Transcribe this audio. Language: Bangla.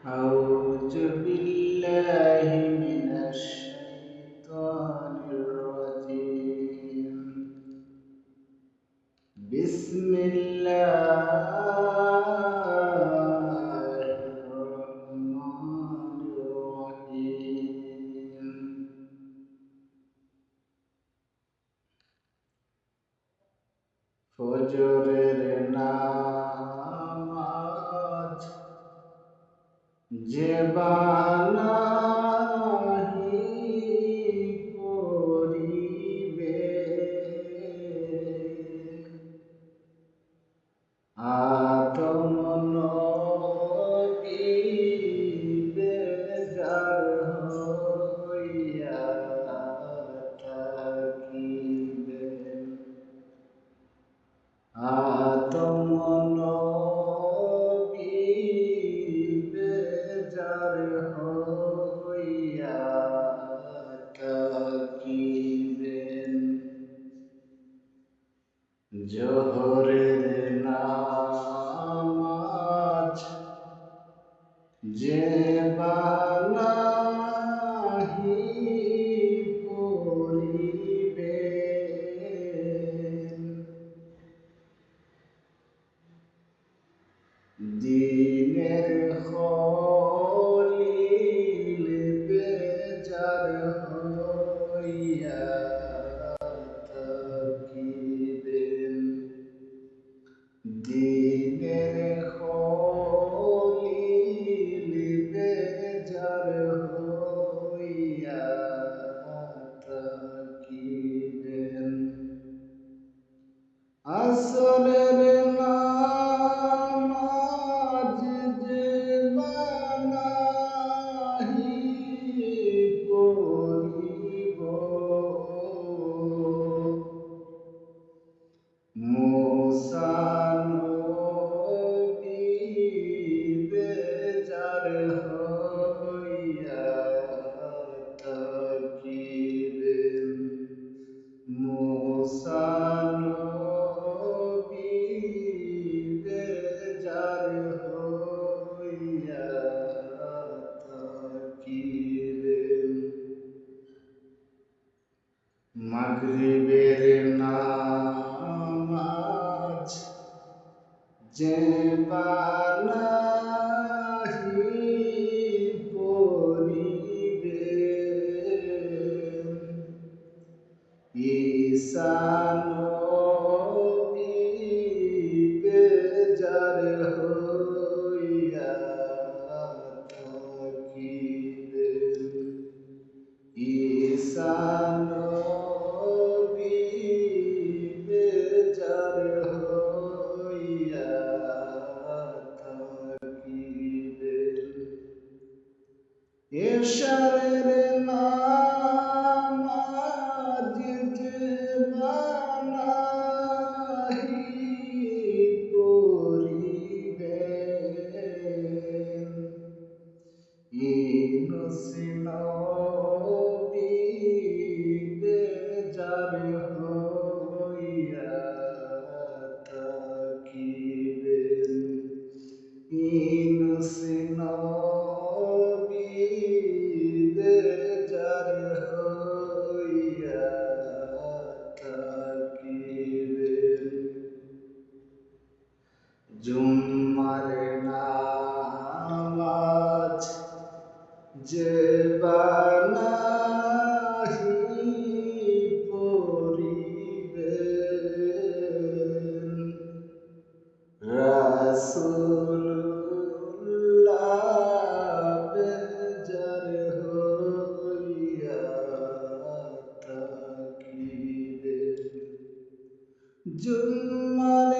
أعوذ بالله من الشيطان الرجيم. بسم الله الرحمن الرحيم. ফজরের নামাজ যে বানাহি পড়িবে, আদম নবী বেজার হইয়া থাকিবেন। আদম নবী বেজার হইয়া থাকিবেন। জোহরের নামাজ যে বানাহি পড়িবে, দিনের খলিল বেজার হইয়া থাকিবেন। দিনের খলিল বেজার হইয়া থাকিবেন। আসরের নামাজ যে বানাহি পড়িব, মুসা নবী বেজার হইয়া থাকিবেন। মুসা নবী বেজার হইয়া থাকিবেন। মাগরিবের নামাজ যে বানাহি পড়িবে, ঈসা নবী বেজার হইয়া থাকিবেন। ঈসা নবী বেজার হইয়া থাকিবেন। এশারের নামাজ যে বানাহি পড়িবেন, ইউনূস নবী বেজার হইয়া থাকিবেন। ইউনূস নবী বেজার হইয়া থাকিবেন। জুম্মার নামাজ যে বানাহি পড়িবেন, রাসূলুল্লাহ বেজার হইয়া থাকিবেন। জুম্মার